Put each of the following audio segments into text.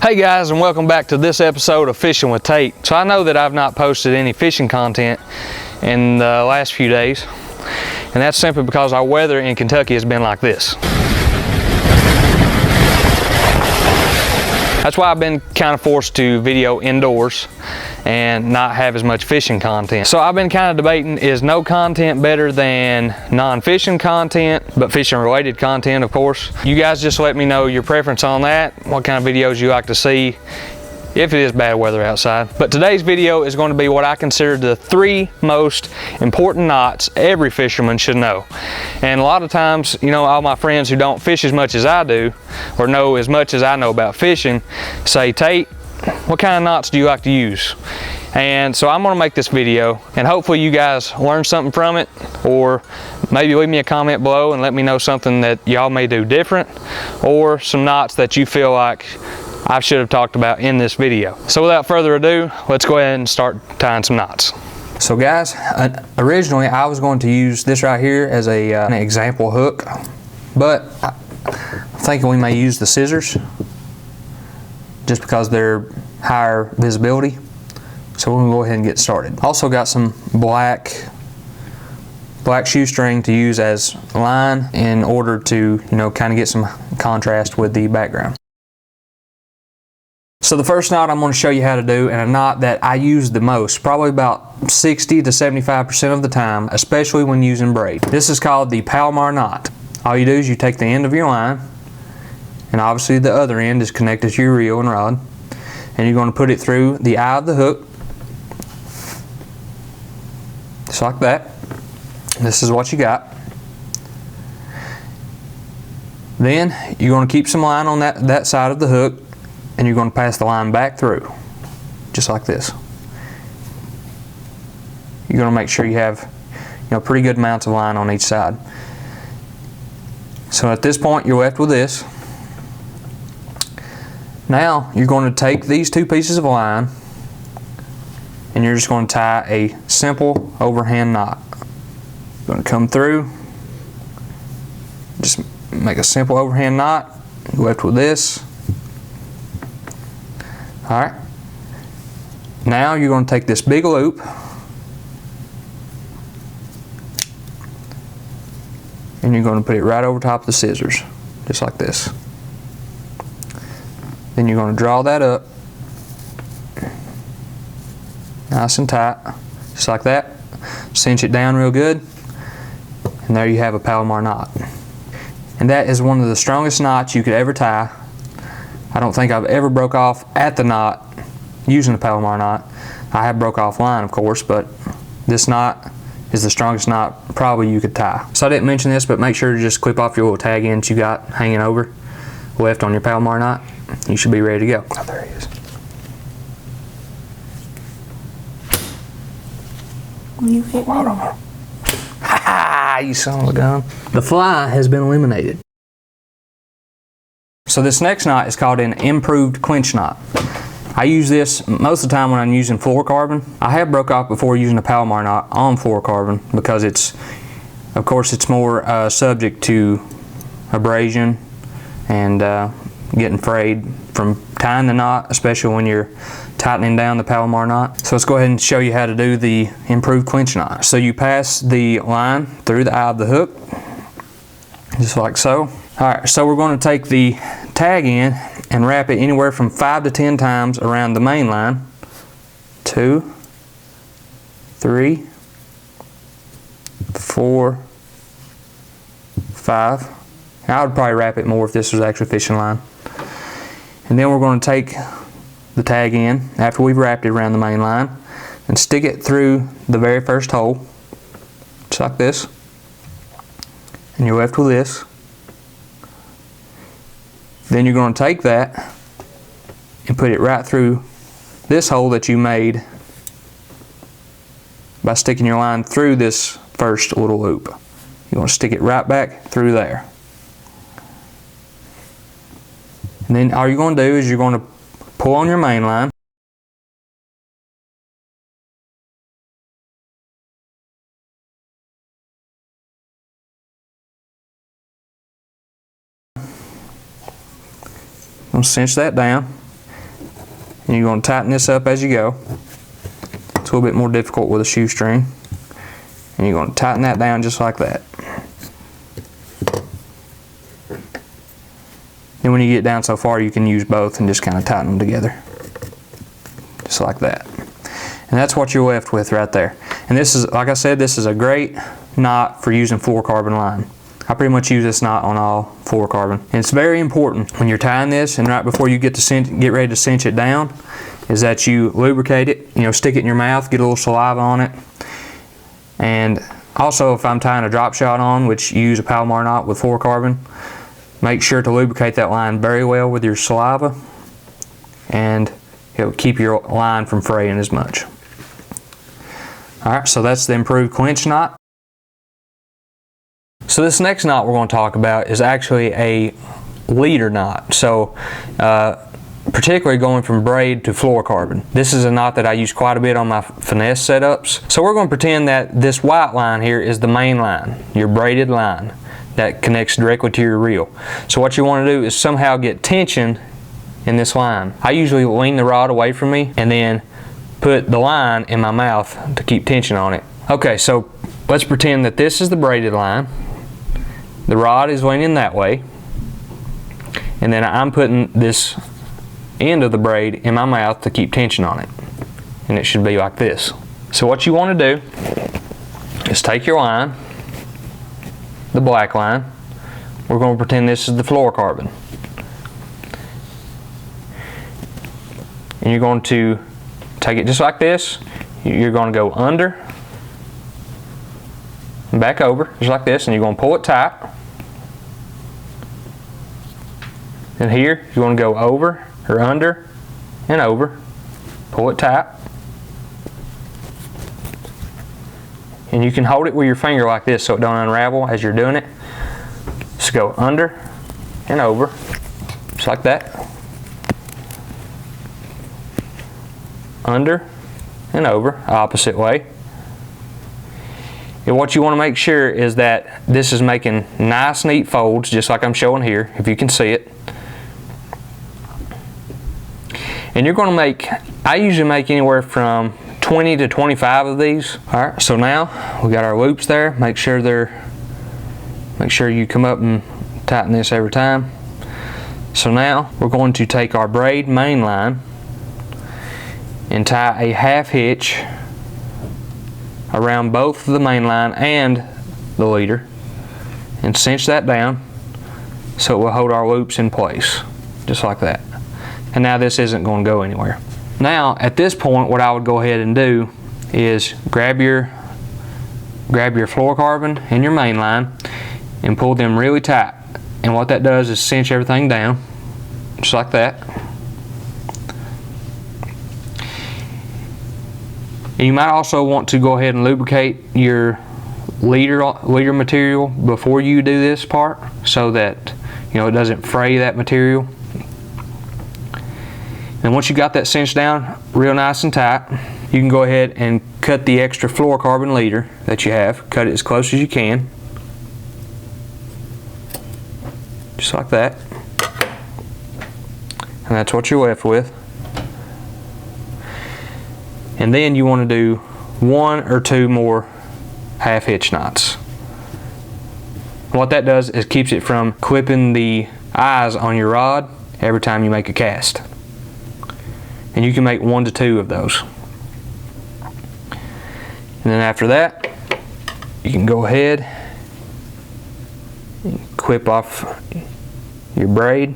Hey guys, and welcome back to this episode of Fishing with Tate. So I know that I've not posted any fishing content in the last few days, and that's simply because our weather in Kentucky has been like this. That's why I've been kind of forced to video indoors and not have as much fishing content. So I've been kind of debating, is no content better than non-fishing content, but fishing related content, of course. You guys just let me know your preference on that, what kind of videos you like to see if it is bad weather outside. But today's video is going to be what I consider the 3 most important knots every fisherman should know. And a lot of times, you know, all my friends who don't fish as much as I do, or know as much as I know about fishing, say, Tate, what kind of knots do you like to use? And so I'm going to make this video, and hopefully you guys learn something from it, or maybe leave me a comment below and let me know something that y'all may do different, or some knots that you feel like I should have talked about in this video. So without further ado, let's go ahead and start tying some knots. So guys, originally I was going to use this right here as an example hook, but I'm thinking we may use the scissors just because they're higher visibility. So we're gonna go ahead and get started. Also got some black shoestring to use as line in order to, you know, kind of get some contrast with the background. So the first knot I'm going to show you how to do, and a knot that I use the most, probably about 60 to 75% of the time, especially when using braid. This is called the Palomar Knot. All you do is you take the end of your line, and obviously the other end is connected to your reel and rod, and you're going to put it through the eye of the hook, just like that. This is what you got. Then you're going to keep some line on that side of the hook, and you're going to pass the line back through, just like this. You're going to make sure you have, you know, pretty good amounts of line on each side. So at this point, you're left with this. Now you're going to take these 2 pieces of line, and you're just going to tie a simple overhand knot. You're going to come through, just make a simple overhand knot. You're left with this. Alright, now you're going to take this big loop and you're going to put it right over top of the scissors, just like this. Then you're going to draw that up nice and tight, just like that. Cinch it down real good, and there you have a Palomar knot. And that is one of the strongest knots you could ever tie. I don't think I've ever broke off at the knot using the Palomar knot. I have broke off line, of course, but this knot is the strongest knot probably you could tie. So I didn't mention this, but make sure to just clip off your little tag ends you got hanging over left on your Palomar knot. You should be ready to go. Oh, there he is. You hit me. Hold on. Ha ha! You son of a gun. The fly has been eliminated. So this next knot is called an improved clinch knot. I use this most of the time when I'm using fluorocarbon. I have broke off before using a Palomar knot on fluorocarbon because it's, of course, it's more subject to abrasion and getting frayed from tying the knot, especially when you're tightening down the Palomar knot. So let's go ahead and show you how to do the improved clinch knot. So you pass the line through the eye of the hook, just like so. Alright, so we're going to take the tag end and wrap it anywhere from 5 to 10 times around the main line. 2, 3, 4, 5. I would probably wrap it more if this was actually fishing line. And then we're going to take the tag end after we've wrapped it around the main line and stick it through the very first hole, just like this. And you're left with this. Then you're going to take that and put it right through this hole that you made by sticking your line through this first little loop. You're going to stick it right back through there. And then all you're going to do is you're going to pull on your main line. I'm going to cinch that down. And you're going to tighten this up as you go. It's a little bit more difficult with a shoestring. And you're going to tighten that down just like that. Then when you get down so far, you can use both and just kind of tighten them together. Just like that. And that's what you're left with right there. And this is, like I said, this is a great knot for using fluorocarbon line. I pretty much use this knot on all fluorocarbon. And it's very important when you're tying this and right before you get ready to cinch it down, is that you lubricate it, you know, stick it in your mouth, get a little saliva on it. And also if I'm tying a drop shot on, which you use a Palomar knot with fluorocarbon, make sure to lubricate that line very well with your saliva, and it'll keep your line from fraying as much. Alright, so that's the improved clinch knot. So this next knot we're going to talk about is actually a leader knot. So particularly going from braid to fluorocarbon. This is a knot that I use quite a bit on my finesse setups. So we're going to pretend that this white line here is the main line, your braided line that connects directly to your reel. So what you want to do is somehow get tension in this line. I usually lean the rod away from me and then put the line in my mouth to keep tension on it. Okay, so let's pretend that this is the braided line. The rod is leaning that way, and then I'm putting this end of the braid in my mouth to keep tension on it. And it should be like this. So what you want to do is take your line, the black line. We're going to pretend this is the fluorocarbon. And you're going to take it just like this. You're going to go under and back over just like this, and you're going to pull it tight. And here you're going to go over or under and over, pull it tight, and you can hold it with your finger like this so it don't unravel as you're doing it. Just go under and over just like that, under and over, opposite way. And what you want to make sure is that this is making nice neat folds just like I'm showing here, if you can see it. And you're going to make, I usually make anywhere from 20 to 25 of these. Alright, so now we got our loops there. Make sure you come up and tighten this every time. So now we're going to take our braid main line and tie a half hitch around both the main line and the leader and cinch that down so it will hold our loops in place, just like that. And now this isn't going to go anywhere. Now at this point what I would go ahead and do is grab your fluorocarbon and your main line and pull them really tight. And what that does is cinch everything down, just like that. And you might also want to go ahead and lubricate your leader material before you do this part, so that it doesn't fray that material. And once you got that cinched down real nice and tight, you can go ahead and cut the extra fluorocarbon leader that you have. Cut it as close as you can, just like that. And that's what you're left with. And then you want to do 1 or 2 more half hitch knots. What that does is keeps it from clipping the eyes on your rod every time you make a cast. And you can make 1 to 2 of those. And then after that, you can go ahead and clip off your braid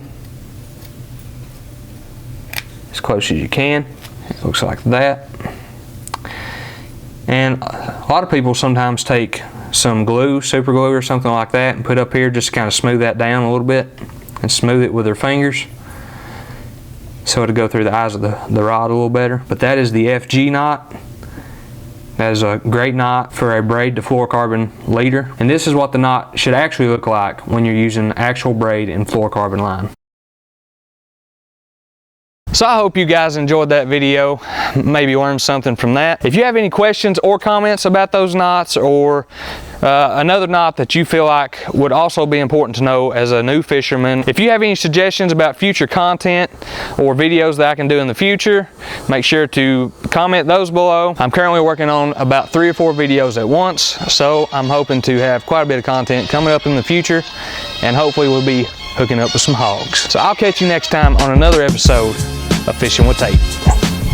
as close as you can. It looks like that. And a lot of people sometimes take some glue, super glue or something like that, and put up here just to kind of smooth that down a little bit and smooth it with their fingers so it'll go through the eyes of the rod a little better. But that is the FG knot. That is a great knot for a braid to fluorocarbon leader. And this is what the knot should actually look like when you're using actual braid and fluorocarbon line. So I hope you guys enjoyed that video, maybe learned something from that. If you have any questions or comments about those knots, or another knot that you feel like would also be important to know as a new fisherman, if you have any suggestions about future content or videos that I can do in the future, make sure to comment those below. I'm currently working on about 3 or 4 videos at once, so I'm hoping to have quite a bit of content coming up in the future, and hopefully we'll be hooking up with some hogs. So I'll catch you next time on another episode of Fishing with Tate.